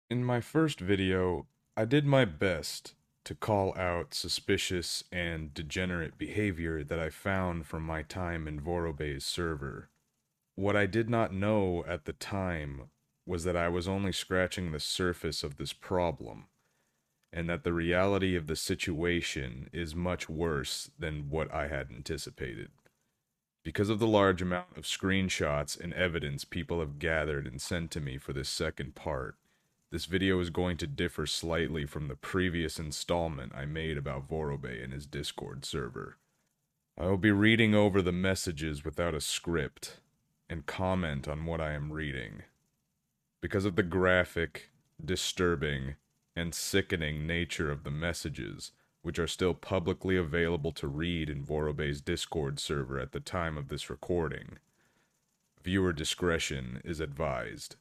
In my first video, I did my best to call out suspicious and degenerate behavior that I found from my time in Vorobey's server. What I did not know at the time was that I was only scratching the surface of this problem, and that the reality of the situation is much worse than what I had anticipated. Because of the large amount of screenshots and evidence people have gathered and sent to me for this second part, this video is going to differ slightly from the previous installment I made about Vorobey and his Discord server. I will be reading over the messages without a script and comment on what I am reading. Because of the graphic, disturbing, and sickening nature of the messages, which are still publicly available to read in Vorobey's Discord server at the time of this recording, viewer discretion is advised.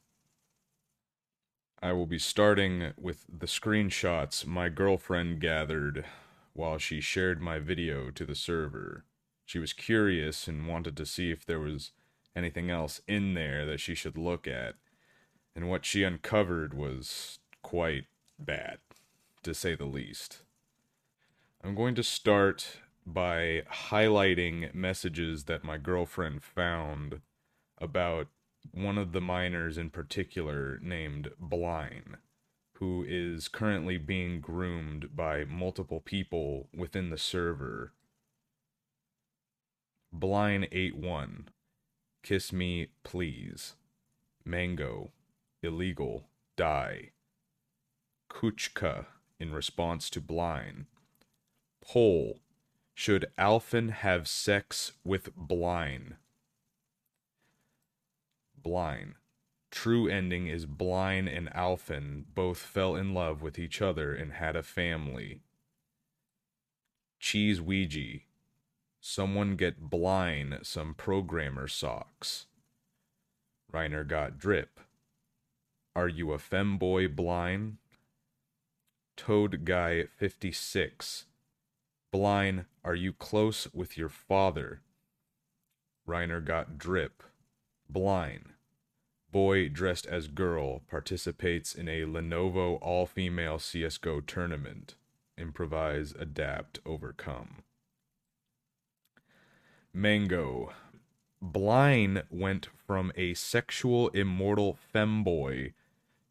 I will be starting with the screenshots my girlfriend gathered while she shared my video to the server. She was curious and wanted to see if there was anything else in there that she should look at, and what she uncovered was quite bad, to say the least. I'm going to start by highlighting messages that my girlfriend found about one of the minors in particular named Blind, who is currently being groomed by multiple people within the server. Blind81, Kiss Me Please. Mango, Illegal, Die. Kuchka, in response to Blind. Poll, should Alphen have sex with Blind? Blind. True ending is Blind and Alphen both fell in love with each other and had a family. Cheese Ouija. Someone get Blind some programmer socks. Reiner got drip. Are you a femboy, Blind? Toad Guy 56. Blind, are you close with your father? Reiner got drip. Blind. Boy dressed as girl participates in a Lenovo all-female CSGO tournament. Improvise, adapt, overcome. Mango. Blind went from a sexual immortal femboy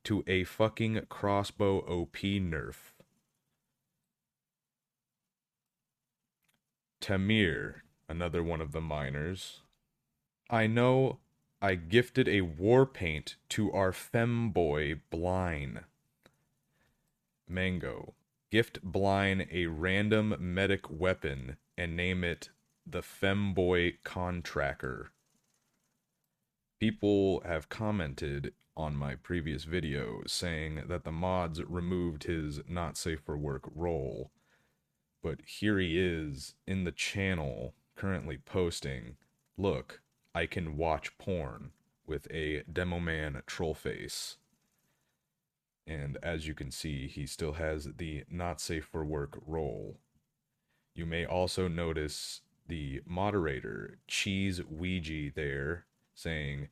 to a fucking crossbow OP nerf. Tamir, another one of the minors. I know I gifted a war paint to our femboy Blind. Mango. Gift Blind a random medic weapon and name it the Femboy Contracker. People have commented on my previous video saying that the mods removed his not safe for work role, but here he is in the channel currently posting, look, I can watch porn, with a demo man troll face. And as you can see, he still has the not safe for work role. You may also notice the moderator, Cheese Ouija, there, saying,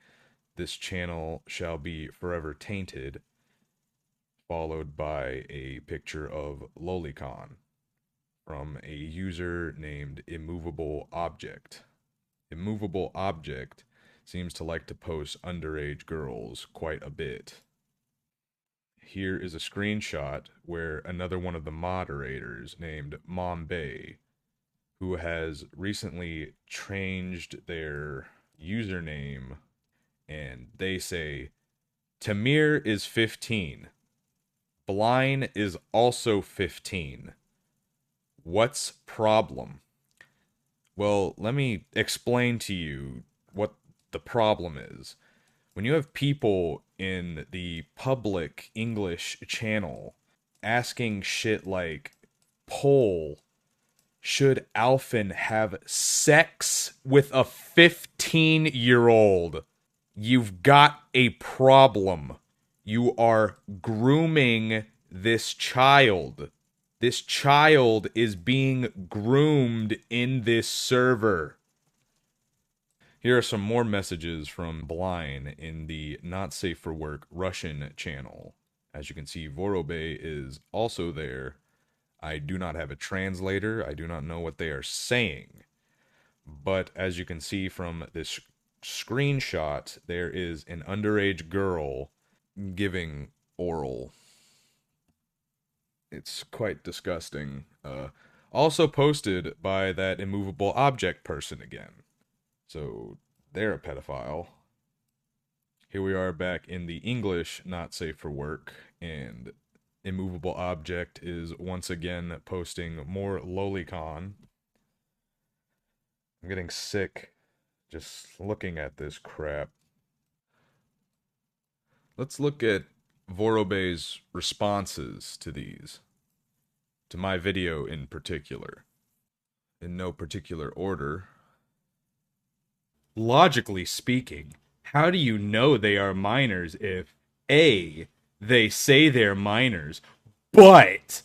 this channel shall be forever tainted, followed by a picture of Lolicon from a user named Immovable Object. Immovable Object seems to like to post underage girls quite a bit. Here is a screenshot where another one of the moderators named Mombay, who has recently changed their username, and they say, Tamir is 15. Blind is also 15. What's problem? Well, let me explain to you what the problem is. When you have people in the public English channel asking shit like, poll, should Alphen have sex with a 15-year-old? You've got a problem. You are grooming this child. This child is being groomed in this server. Here are some more messages from Blind in the Not Safe for Work Russian channel. As you can see, Vorobey is also there. I do not have a translator. I do not know what they are saying. But as you can see from this screenshot, there is an underage girl giving oral. It's quite disgusting. Also posted by that immovable object person again. So they're a pedophile. Here we are back in the English not safe for work, and immovable object is once again posting more lolicon. I'm getting sick just looking at this crap. Let's look at Vorobey's responses to these. To my video in particular. In no particular order. Logically speaking, how do you know they are minors if A, they say they're minors, but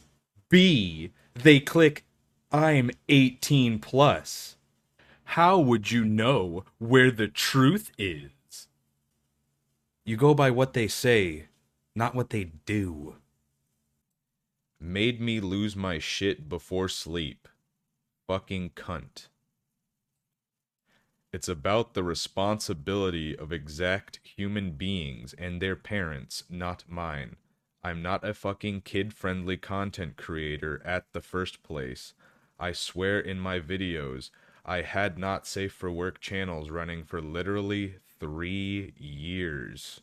B, they click I'm 18 plus? How would you know where the truth is? You go by what they say, not what they do. Made me lose my shit before sleep. Fucking cunt. It's about the responsibility of exact human beings and their parents, not mine. I'm not a fucking kid-friendly content creator at the first place. I swear in my videos, I had not safe for work channels running for literally 3 years.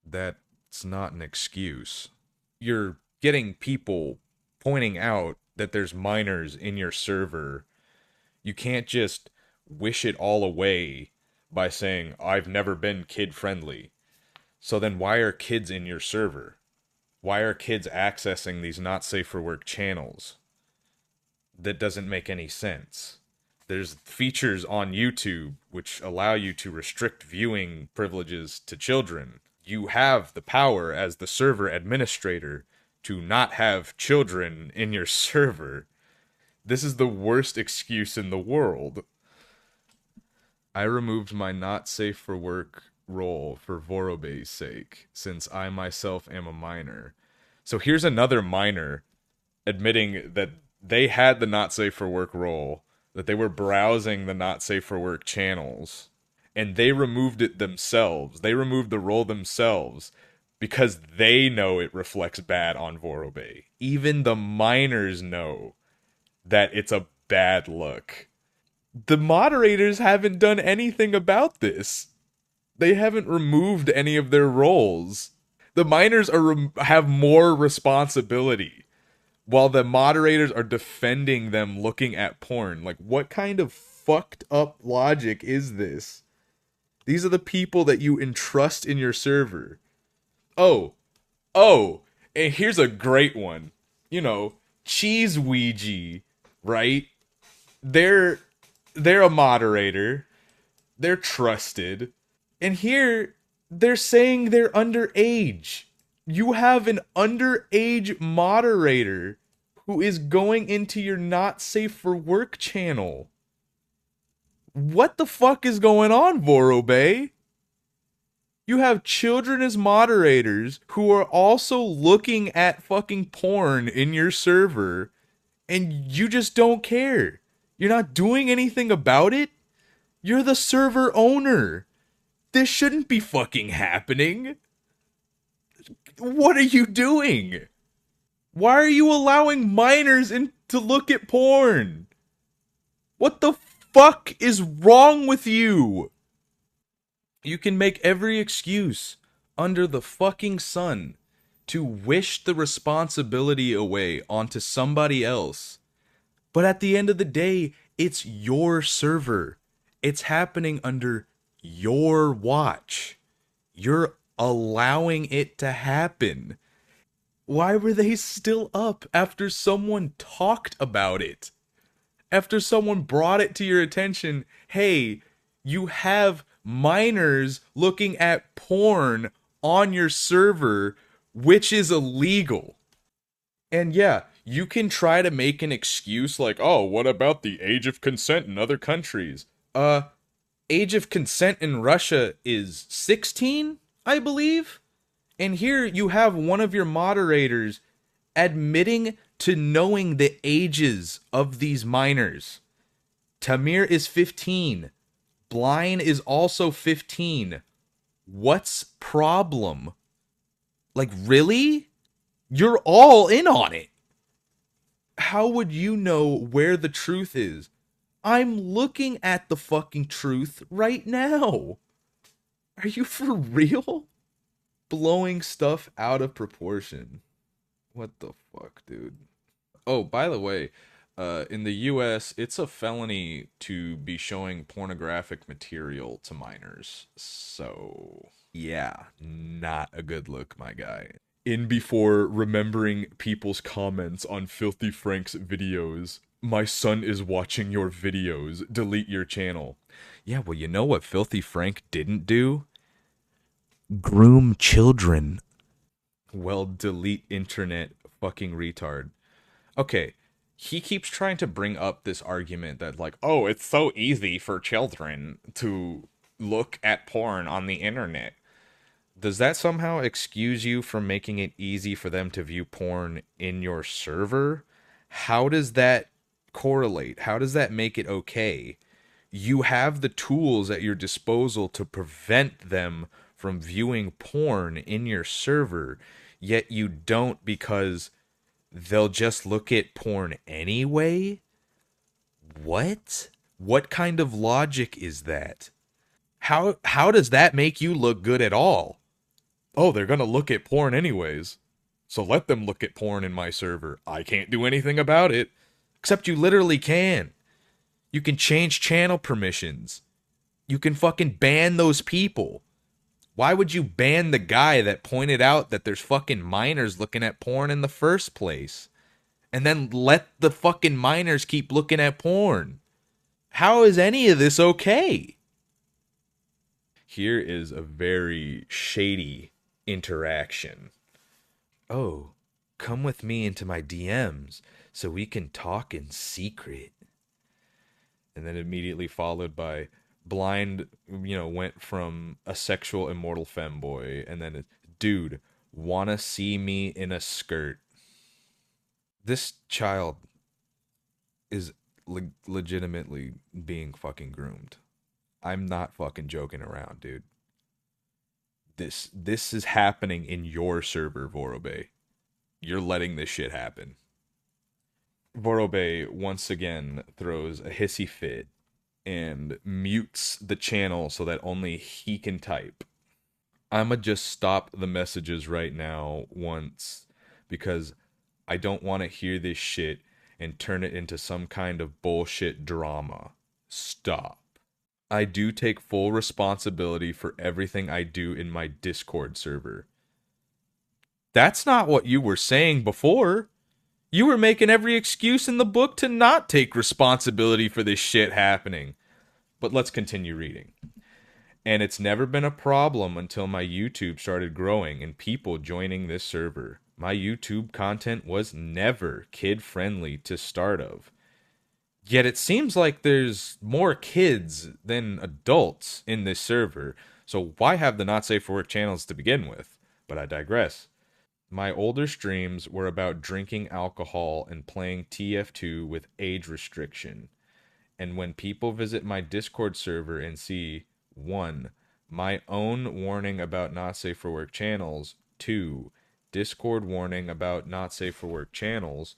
That's not an excuse. You're getting people pointing out that there's minors in your server. You can't just wish it all away by saying, I've never been kid-friendly. So then why are kids in your server? Why are kids accessing these not safe for work channels? That doesn't make any sense. There's features on YouTube which allow you to restrict viewing privileges to children. You have the power as the server administrator to not have children in your server. This is the worst excuse in the world. I removed my not safe for work role for Vorobey's sake, since I myself am a minor. So here's another minor admitting that they had the not safe for work role, that they were browsing the not safe for work channels, and they removed it themselves. They removed the role themselves because they know it reflects bad on Vorobey. Even the minors know that it's a bad look. The moderators haven't done anything about this. They haven't removed any of their roles. The minors have more responsibility, while the moderators are defending them looking at porn. Like, what kind of fucked up logic is this? These are the people that you entrust in your server. Oh, and here's a great one. You know, Cheese Ouija, right? They're a moderator. They're trusted. And here, they're saying they're underage. You have an underage moderator who is going into your not safe for work channel. What the fuck is going on, Vorobey? You have children as moderators who are also looking at fucking porn in your server, and you just don't care. You're not doing anything about it? You're the server owner. This shouldn't be fucking happening. What are you doing? Why are you allowing minors in to look at porn? What the fuck is wrong with you? You can make every excuse under the fucking sun to wish the responsibility away onto somebody else. But at the end of the day, it's your server. It's happening under your watch. You're allowing it to happen. Why were they still up after someone talked about it? After someone brought it to your attention, hey, you have minors looking at porn on your server, which is illegal. And yeah, you can try to make an excuse like, oh, what about the age of consent in other countries? Age of consent in Russia is 16, I believe. And here you have one of your moderators admitting to knowing the ages of these minors. Tamir is 15. Blind is also 15. What's problem? Like, really? You're all in on it. How would you know where the truth is? I'm looking at the fucking truth right now. Are you for real? Blowing stuff out of proportion. What the fuck, dude? Oh, by the way, in the US, it's a felony to be showing pornographic material to minors. So, yeah, not a good look, my guy. In before remembering people's comments on Filthy Frank's videos. My son is watching your videos. Delete your channel. Yeah, well, you know what Filthy Frank didn't do? Groom children. Well, delete internet, fucking retard. Okay, he keeps trying to bring up this argument that, like, oh, it's so easy for children to look at porn on the internet. Does that somehow excuse you from making it easy for them to view porn in your server? How does that correlate? How does that make it okay? You have the tools at your disposal to prevent them from viewing porn in your server, yet you don't because they'll just look at porn anyway? What? What kind of logic is that? How does that make you look good at all? Oh, they're gonna look at porn anyways. So let them look at porn in my server. I can't do anything about it. Except you literally can. You can change channel permissions. You can fucking ban those people. Why would you ban the guy that pointed out that there's fucking minors looking at porn in the first place? And then let the fucking minors keep looking at porn? How is any of this okay? Here is a very shady interaction. Oh, come with me into my DMs so we can talk in secret. And then immediately followed by Blind, went from a sexual immortal femboy, and then dude, wanna see me in a skirt. This child is legitimately being fucking groomed. I'm not fucking joking around, dude. This is happening in your server, Vorobey. You're letting this shit happen. Vorobey once again throws a hissy fit and mutes the channel so that only he can type. I'ma just stop the messages right now once because I don't want to hear this shit and turn it into some kind of bullshit drama. Stop. I do take full responsibility for everything I do in my Discord server. That's not what you were saying before. You were making every excuse in the book to not take responsibility for this shit happening. But let's continue reading. And it's never been a problem until my YouTube started growing and people joining this server. My YouTube content was never kid-friendly to start of. Yet it seems like there's more kids than adults in this server, so why have the not safe for work channels to begin with? But I digress. My older streams were about drinking alcohol and playing TF2 with age restriction. And when people visit my Discord server and see 1. My own warning about not safe for work channels, 2. Discord warning about not safe for work channels,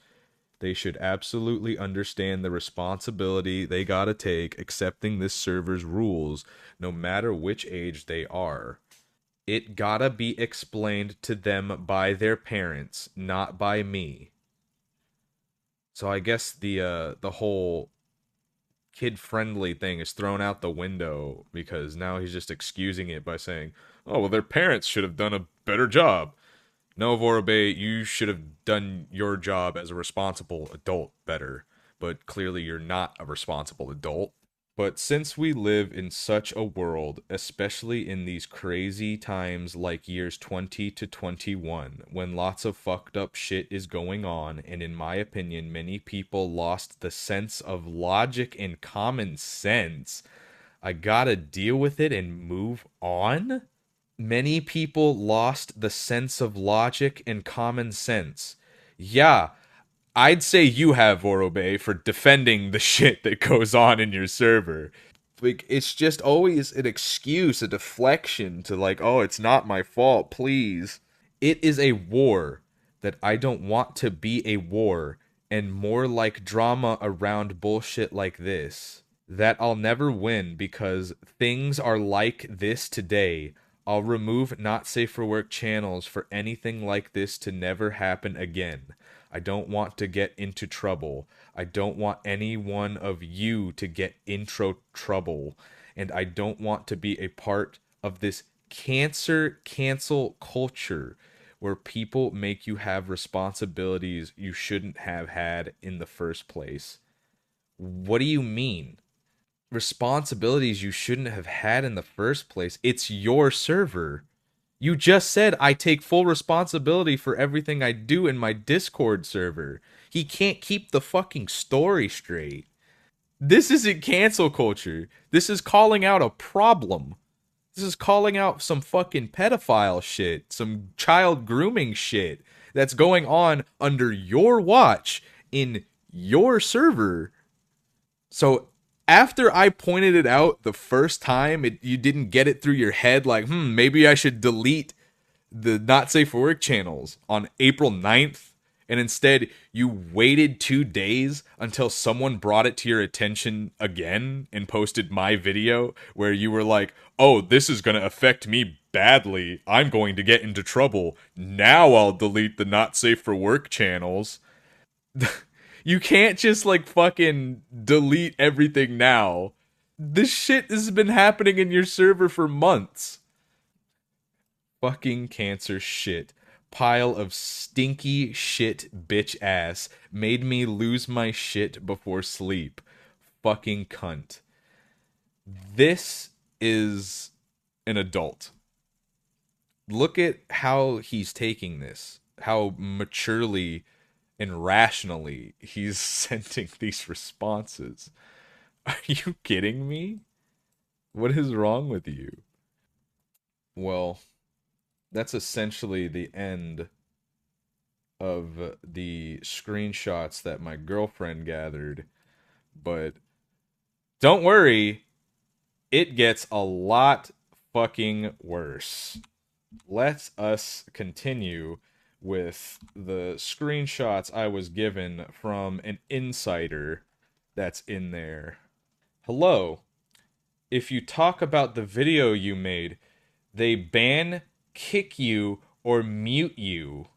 they should absolutely understand the responsibility they gotta take accepting this server's rules, no matter which age they are. It gotta be explained to them by their parents, not by me. So I guess the whole kid-friendly thing is thrown out the window because now he's just excusing it by saying, oh, well, their parents should have done a better job. No, Vorobey, you should have done your job as a responsible adult better, but clearly you're not a responsible adult. But since we live in such a world, especially in these crazy times like years 20 to 21, when lots of fucked up shit is going on, and in my opinion, many people lost the sense of logic and common sense, I gotta deal with it and move on? Many people lost the sense of logic and common sense. Yeah, I'd say you have, Vorobey, for defending the shit that goes on in your server. Like, it's just always an excuse, a deflection to, like, oh, it's not my fault, please. It is a war that I don't want to be a war, and more like drama around bullshit like this. That I'll never win because things are like this today. I'll remove not safe for work channels for anything like this to never happen again. I don't want to get into trouble. I don't want any one of you to get intro trouble. And I don't want to be a part of this cancel culture where people make you have responsibilities you shouldn't have had in the first place. What do you mean? Responsibilities you shouldn't have had in the first place. It's your server. You just said I take full responsibility for everything I do in my Discord server. He can't keep the fucking story straight. This isn't cancel culture. This is calling out a problem. This is calling out some fucking pedophile shit, some child grooming shit that's going on under your watch in your server. So after I pointed it out the first time, you didn't get it through your head like, maybe I should delete the not safe for work channels on April 9th, and instead you waited 2 days until someone brought it to your attention again and posted my video where you were like, oh, this is going to affect me badly. I'm going to get into trouble. Now I'll delete the not safe for work channels. You can't just like fucking delete everything now. This shit has been happening in your server for months. Fucking cancer shit. Pile of stinky shit bitch ass. Made me lose my shit before sleep. Fucking cunt. This is an adult. Look at how he's taking this. How maturely and rationally he's sending these responses. Are you kidding me? What is wrong with you? Well, that's essentially the end of the screenshots that my girlfriend gathered. But don't worry, it gets a lot fucking worse. Let us continue with the screenshots I was given from an insider that's in there. Hello. If you talk about the video you made, they ban, kick you, or mute you,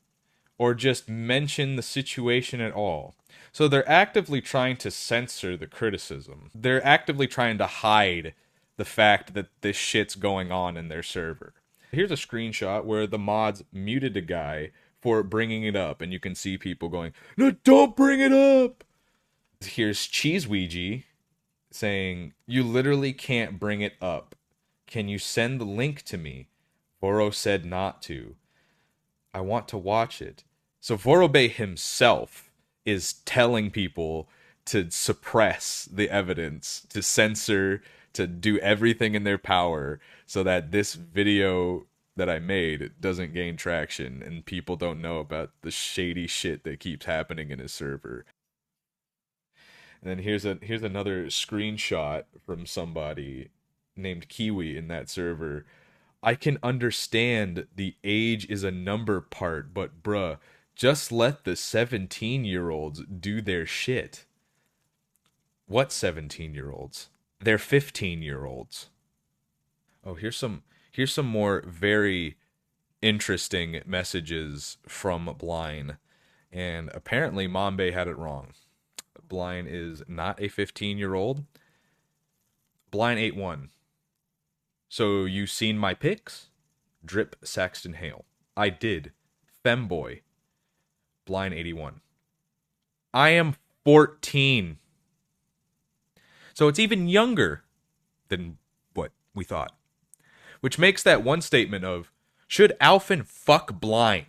or just mention the situation at all. So they're actively trying to censor the criticism. They're actively trying to hide the fact that this shit's going on in their server. Here's a screenshot where the mods muted a guy for bringing it up, and you can see people going, no, don't bring it up! Here's Cheese Ouija saying, you literally can't bring it up. Can you send the link to me? Voro said not to. I want to watch it. So Vorobey himself is telling people to suppress the evidence, to censor, to do everything in their power so that this video that I made doesn't gain traction and people don't know about the shady shit that keeps happening in his server. And then here's another screenshot from somebody named Kiwi in that server. I can understand the age is a number part, but bruh, just let the 17-year-olds do their shit. What 17-year-olds? They're 15-year-olds. Oh, here's some more very interesting messages from Blind. And apparently Mombe had it wrong. Blind is not a 15-year-old. Blind 8-1. So you seen my pics? Drip Saxton Hale. I did. Femboy. Blind 81. I am 14. So it's even younger than what we thought. Which makes that one statement of, should Alphen fuck Blind?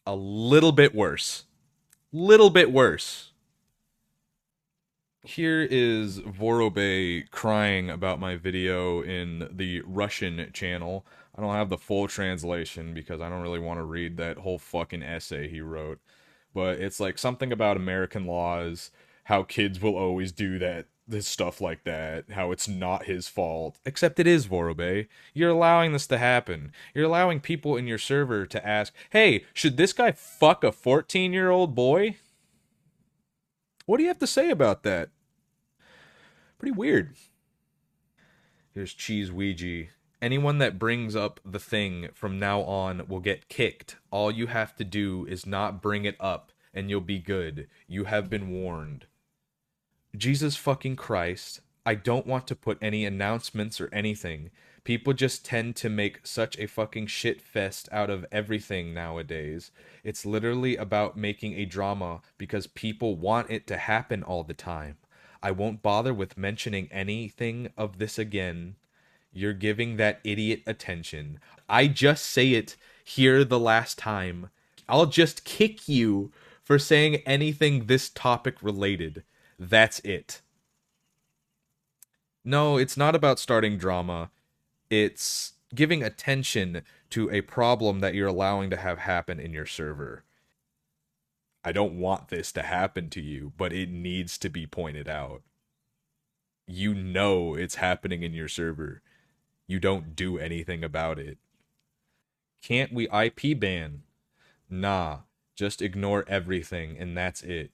A little bit worse. Little bit worse. Here is Vorobey crying about my video in the Russian channel. I don't have the full translation because I don't really want to read that whole fucking essay he wrote. But it's like something about American laws, how kids will always do that, this stuff like that, how it's not his fault. Except it is, Vorobey. You're allowing this to happen. You're allowing people in your server to ask, hey, should this guy fuck a 14-year-old boy? What do you have to say about that? Pretty weird. Here's Cheese Ouija. Anyone that brings up the thing from now on will get kicked. All you have to do is not bring it up, and you'll be good. You have been warned. Jesus fucking Christ. I don't want to put any announcements or anything. People just tend to make such a fucking shit fest out of everything nowadays. It's literally about making a drama because people want it to happen all the time. I won't bother with mentioning anything of this again. You're giving that idiot attention. I just say it here the last time. I'll just kick you for saying anything this topic related. That's it. No, it's not about starting drama. It's giving attention to a problem that you're allowing to have happen in your server. I don't want this to happen to you, but it needs to be pointed out. You know it's happening in your server. You don't do anything about it. Can't we IP ban? Nah, just ignore everything and that's it.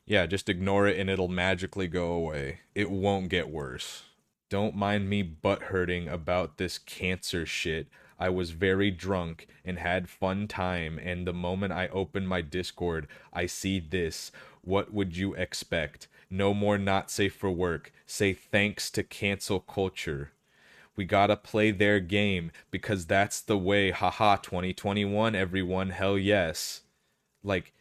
Yeah, just ignore it and it'll magically go away. It won't get worse. Don't mind me butt hurting about this cancer shit. I was very drunk and had fun time, and the moment I open my Discord, I see this. What would you expect? No more not safe for work. Say thanks to cancel culture. We gotta play their game because that's the way. Haha, 2021, everyone. Hell yes. Like,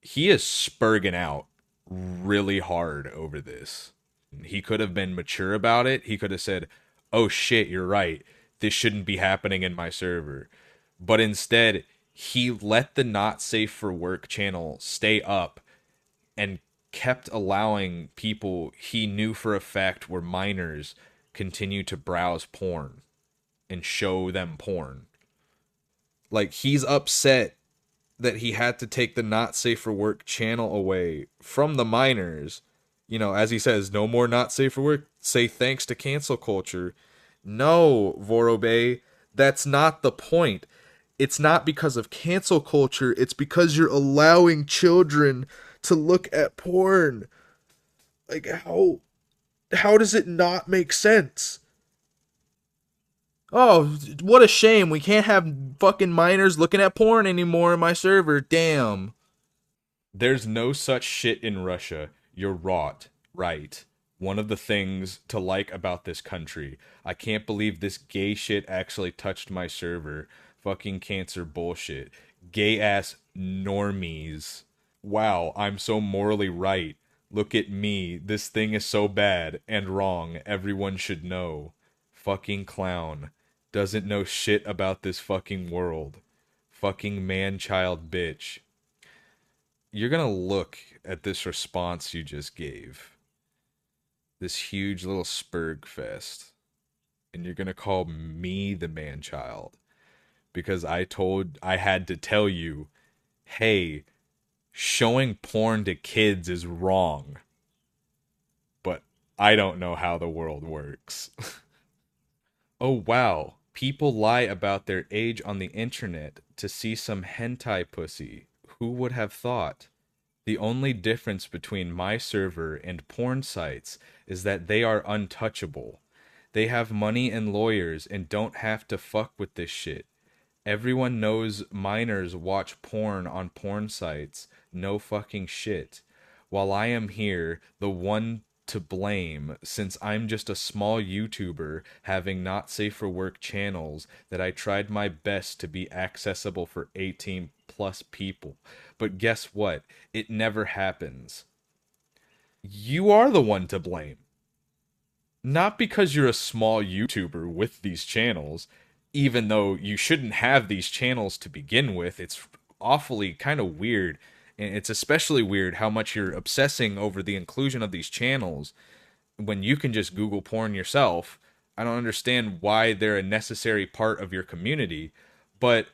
he is spurging out really hard over this. He could have been mature about it. He could have said, oh shit, you're right. This shouldn't be happening in my server. But instead, he let the not safe for work channel stay up and kept allowing people he knew for a fact were minors continue to browse porn and show them porn. Like, he's upset that he had to take the not safe for work channel away from the minors. You know, as he says, no more not safe for work. Say thanks to cancel culture. No, Vorobey, that's not the point. It's not because of cancel culture. It's because you're allowing children to look at porn. Like, how does it not make sense? Oh, what a shame. We can't have fucking minors looking at porn anymore in my server. Damn. There's no such shit in Russia. You're rot. Right. One of the things to like about this country. I can't believe this gay shit actually touched my server. Fucking cancer bullshit. Gay ass normies. Wow, I'm so morally right. Look at me. This thing is so bad and wrong. Everyone should know. Fucking clown. Doesn't know shit about this fucking world. Fucking man-child bitch. You're gonna look at this response you just gave. This huge little spurg fest. And you're gonna call me the man-child. Because I had to tell you, hey, showing porn to kids is wrong. But I don't know how the world works. Oh wow, people lie about their age on the internet to see some hentai pussy. Who would have thought? The only difference between my server and porn sites is that they are untouchable. They have money and lawyers and don't have to fuck with this shit. Everyone knows minors watch porn on porn sites. No fucking shit. While I am here, the one to blame, since I'm just a small YouTuber having not safe for work channels that I tried my best to be accessible for 18 plus people. But guess what? It never happens. You are the one to blame. Not because you're a small YouTuber with these channels, even though you shouldn't have these channels to begin with. It's awfully kind of weird. And it's especially weird how much you're obsessing over the inclusion of these channels when you can just Google porn yourself. I don't understand why they're a necessary part of your community, but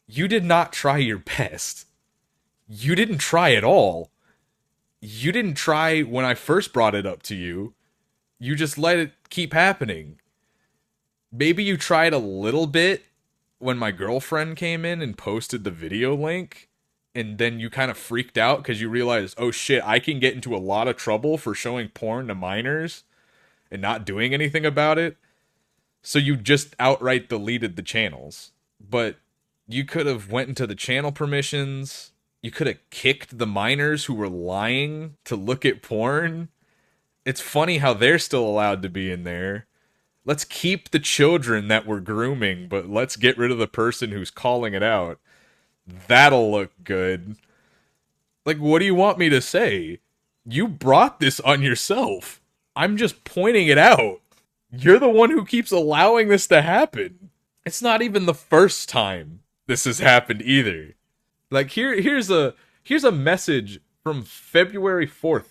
you did not try your best. You didn't try at all. You didn't try when I first brought it up to you. You just let it keep happening. Maybe you tried a little bit when my girlfriend came in and posted the video link, and then you kind of freaked out because you realized, oh shit, I can get into a lot of trouble for showing porn to minors and not doing anything about it. So you just outright deleted the channels. But you could have went into the channel permissions. You could have kicked the minors who were lying to look at porn. It's funny how they're still allowed to be in there. Let's keep the children that we're grooming, but let's get rid of the person who's calling it out. That'll look good. Like, what do you want me to say? You brought this on yourself. I'm just pointing it out. You're the one who keeps allowing this to happen. It's not even the first time this has happened either. Like, here's a message from February 4th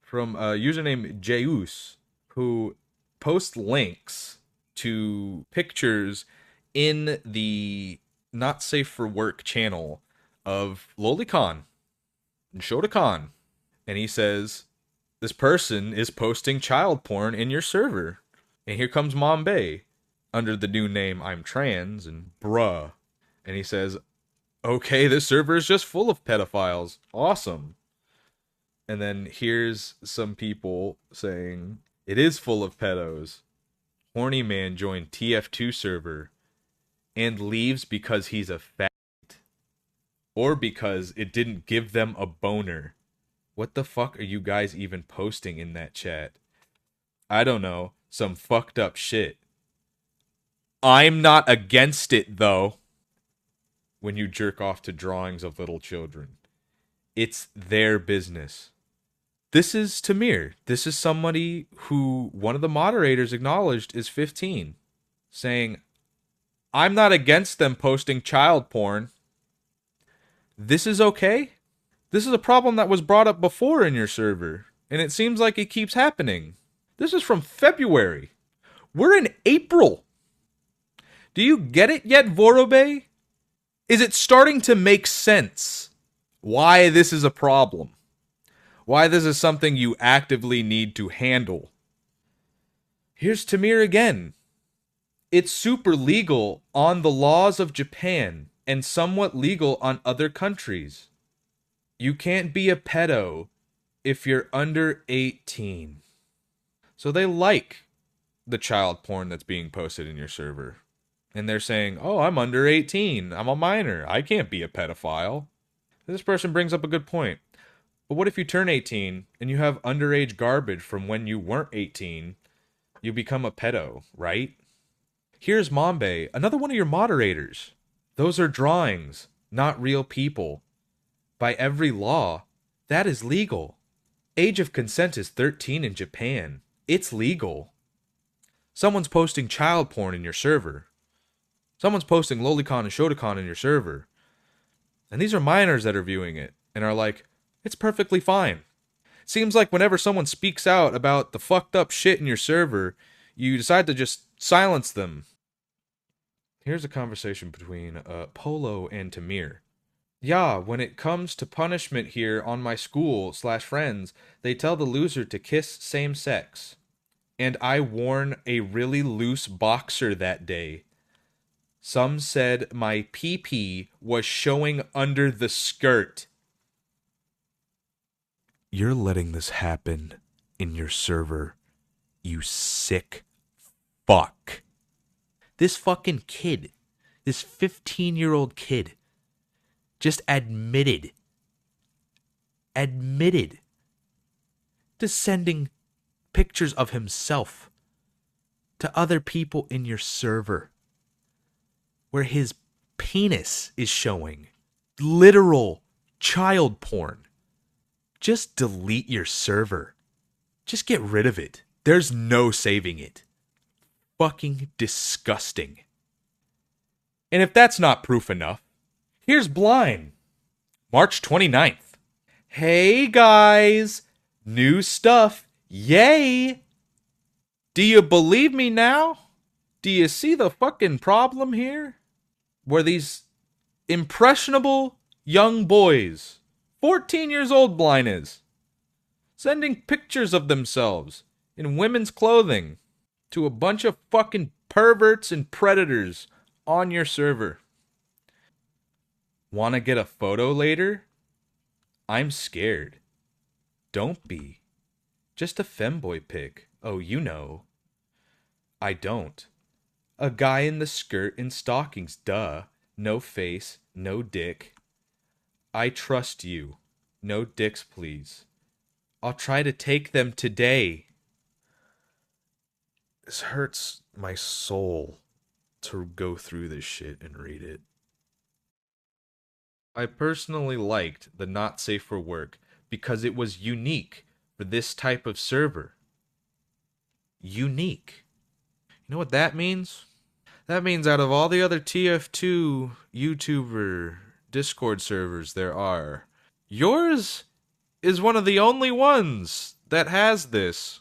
from a username Jeus, who posts links to pictures in the Not Safe for Work channel of Lolicon and Shotokan. And he says, this person is posting child porn in your server. And here comes Mombay under the new name I'm Trans and bruh. And he says, okay, this server is just full of pedophiles. Awesome. And then here's some people saying, it is full of pedos. Horny man joined TF2 server and leaves because he's a fat. Or because it didn't give them a boner. What the fuck are you guys even posting in that chat? I don't know. Some fucked up shit. I'm not against it, though. When you jerk off to drawings of little children. It's their business. This is Tamir. This is somebody who one of the moderators acknowledged is 15. Saying, I'm not against them posting child porn. This is okay? This is a problem that was brought up before in your server. And it seems like it keeps happening. This is from February. We're in April. Do you get it yet, Vorobey? Is it starting to make sense why this is a problem? Why this is something you actively need to handle? Here's Tamir again. It's super legal on the laws of Japan and somewhat legal on other countries. You can't be a pedo if you're under 18. So they like the child porn that's being posted in your server. And they're saying, oh, I'm under 18. I'm a minor. I can't be a pedophile. This person brings up a good point. But what if you turn 18 and you have underage garbage from when you weren't 18? You become a pedo, right? Here's Mombay, another one of your moderators. Those are drawings, not real people. By every law, that is legal. Age of consent is 13 in Japan. It's legal. Someone's posting child porn in your server. Someone's posting Lolicon and Shotokan in your server. And these are minors that are viewing it and are like, it's perfectly fine. Seems like whenever someone speaks out about the fucked up shit in your server, you decide to just silence them. Here's a conversation between Polo and Tamir. Yeah, when it comes to punishment here on my school/friends, they tell the loser to kiss same sex. And I worn a really loose boxer that day. Some said my pee-pee was showing under the skirt. You're letting this happen in your server, you sick fuck. This fucking kid, this 15-year-old kid, just admitted to sending pictures of himself to other people in your server where his penis is showing. Literal child porn. Just delete your server. Just get rid of it. There's no saving it. Fucking disgusting. And if that's not proof enough, here's Blind. March 29th. Hey guys! New stuff. Yay! Do you believe me now? Do you see the fucking problem here? Where these impressionable young boys, 14 years old Blind is, sending pictures of themselves in women's clothing to a bunch of fucking perverts and predators on your server. Want to get a photo later? I'm scared. Don't be. Just a femboy pic. Oh, you know. I don't. A guy in the skirt and stockings, duh. No face, no dick. I trust you. No dicks, please. I'll try to take them today. This hurts my soul to go through this shit and read it. I personally liked the Not Safe for Work because it was unique for this type of server. Unique. You know what that means? That means out of all the other TF2 YouTuber Discord servers there are, yours is one of the only ones that has this.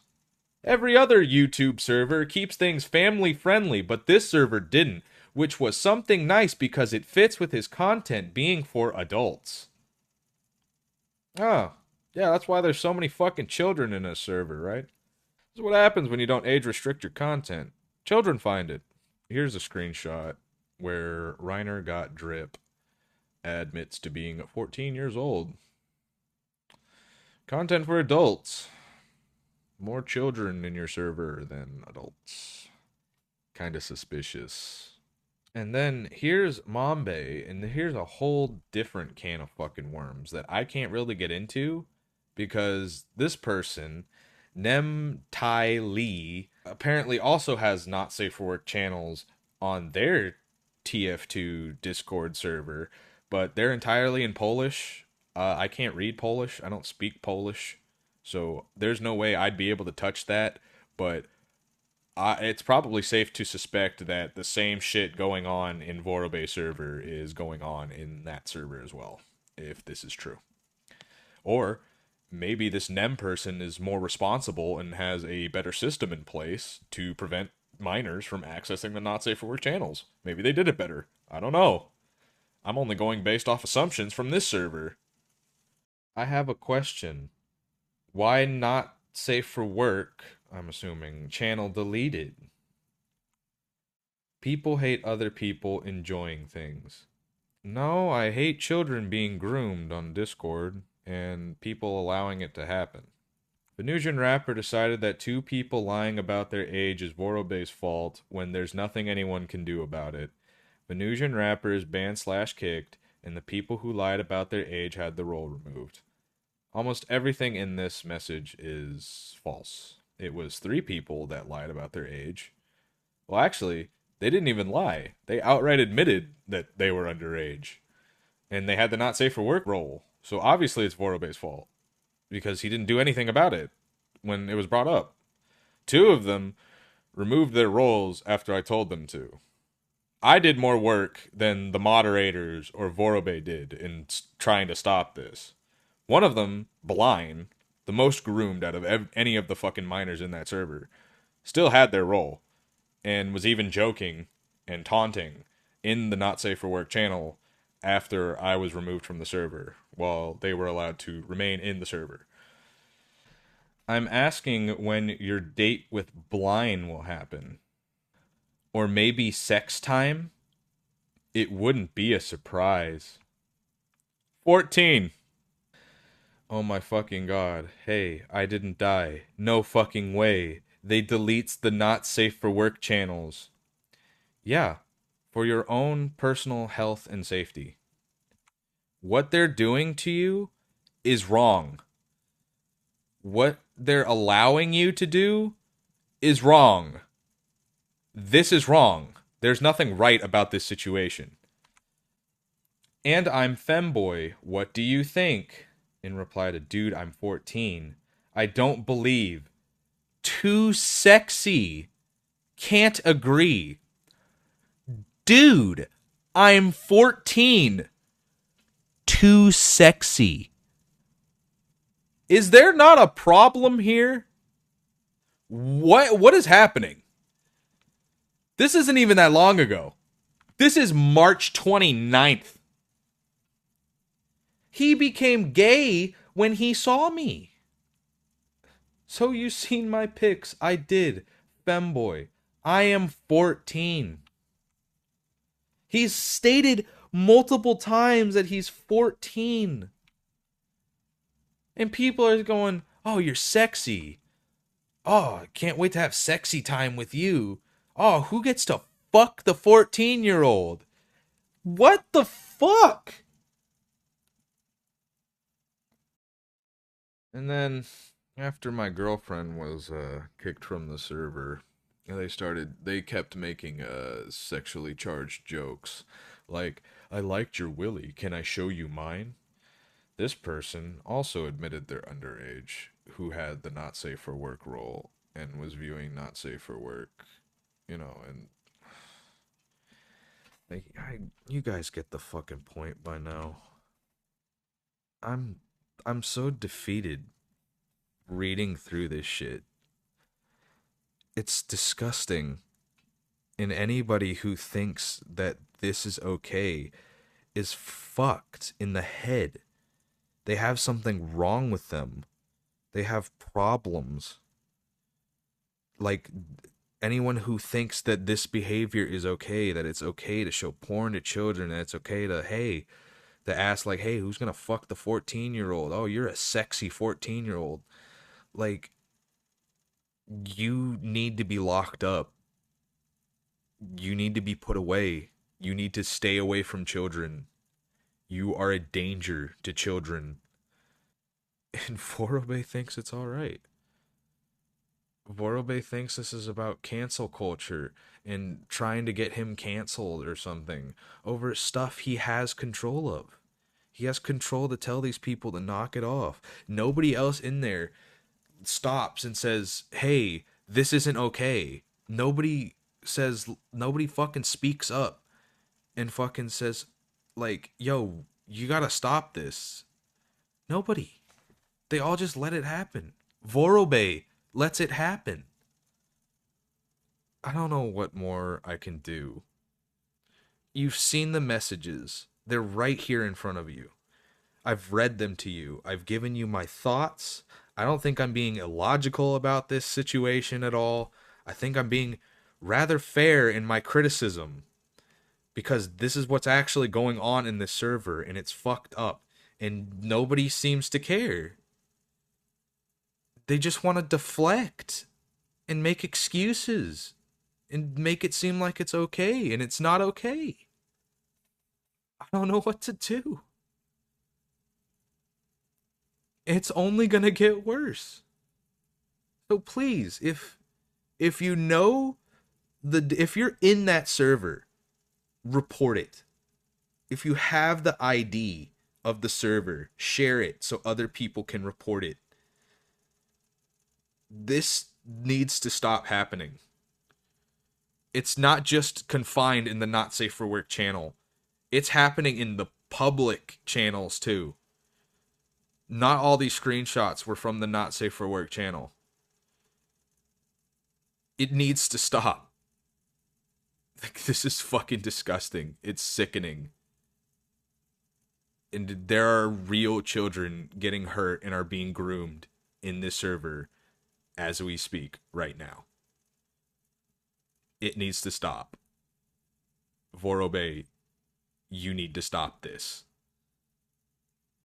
Every other YouTube server keeps things family friendly, but this server didn't, which was something nice because it fits with his content being for adults. Oh, yeah, that's why there's so many fucking children in a server, right? This is what happens when you don't age restrict your content. Children find it. Here's a screenshot where Reiner Got Drip admits to being 14 years old. Content for adults. More children in your server than adults. Kinda suspicious. And then here's Mombay, and here's a whole different can of fucking worms that I can't really get into because this person, Nem Tai Lee, apparently also has Not Safe for Work channels on their TF2 Discord server, but they're entirely in Polish. I can't read Polish. I don't speak Polish. So there's no way I'd be able to touch that, but it's probably safe to suspect that the same shit going on in Vorobey server is going on in that server as well, if this is true. Or maybe this NEM person is more responsible and has a better system in place to prevent minors from accessing the Not Safe for Work channels. Maybe they did it better. I don't know. I'm only going based off assumptions from this server. I have a question. Why Not Safe for Work, I'm assuming, channel deleted? People hate other people enjoying things. No, I hate children being groomed on Discord and people allowing it to happen. VenusianRapper decided that two people lying about their age is Vorobey's fault when there's nothing anyone can do about it. VenusianRapper is banned/kicked, and the people who lied about their age had the role removed. Almost everything in this message is false. It was 3 people that lied about their age. Well, actually, they didn't even lie. They outright admitted that they were underage. And they had the Not Safe for Work role. So obviously it's Vorobey's fault. Because he didn't do anything about it when it was brought up. 2 of them removed their roles after I told them to. I did more work than the moderators or Vorobey did in trying to stop this. One of them, Blind, the most groomed out of any of the fucking minors in that server, still had their role and was even joking and taunting in the Not Safe for Work channel after I was removed from the server while they were allowed to remain in the server. I'm asking when your date with Blind will happen. Or maybe sex time? It wouldn't be a surprise. 14. Oh my fucking god. Hey, I didn't die. No fucking way. They deletes the Not Safe for Work channels. Yeah, for your own personal health and safety. What they're doing to you is wrong. What they're allowing you to do is wrong. This is wrong. There's nothing right about this situation. And I'm femboy. What do you think? In reply to, dude, I'm 14. I don't believe. Too sexy. Can't agree. Dude, I'm 14. Too sexy. Is there not a problem here? What is happening? This isn't even that long ago. This is March 29th. He became gay when he saw me. So you seen my pics? I did. Femboy. I am 14. He's stated multiple times that he's 14. And people are going, oh, you're sexy. Oh, I can't wait to have sexy time with you. Oh, who gets to fuck the 14-year-old? What the fuck? And then, after my girlfriend was kicked from the server, they kept making sexually charged jokes. Like, I liked your willy, can I show you mine? This person also admitted they're underage, who had the not safe for work role and was viewing not safe for work, and you guys get the fucking point by now. I'm I'm so defeated reading through this shit. It's disgusting. And anybody who thinks that this is okay is fucked in the head. They have something wrong with them. They have problems. Like, anyone who thinks that this behavior is okay, that it's okay to show porn to children, that it's okay to ask, like, hey, who's gonna fuck the 14-year-old? Oh, you're a sexy 14-year-old. Like, you need to be locked up. You need to be put away. You need to stay away from children. You are a danger to children. And Vorobey thinks it's alright. Vorobe thinks this is about cancel culture and trying to get him canceled or something over stuff he has control of. He has control to tell these people to knock it off. Nobody else in there stops and says, hey, this isn't okay. Nobody fucking speaks up and fucking says, like, yo, you gotta stop this. Nobody. They all just let it happen. Vorobey lets it happen. I don't know what more I can do. You've seen the messages. They're right here in front of you. I've read them to you. I've given you my thoughts. I don't think I'm being illogical about this situation at all. I think I'm being rather fair in my criticism. Because this is what's actually going on in this server, and it's fucked up. And nobody seems to care. They just want to deflect and make excuses and make it seem like it's okay, and it's not okay. I don't know what to do. It's only gonna get worse. So please, if you know if you're in that server, report it. If you have the ID of the server, share it so other people can report it. This needs to stop happening. It's not just confined in the Not Safe for Work channel. It's happening in the public channels too. Not all these screenshots were from the Not Safe for Work channel. It needs to stop. Like, this is fucking disgusting. It's sickening. And there are real children getting hurt and are being groomed in this server as we speak right now. It needs to stop. Vorobey, you need to stop this.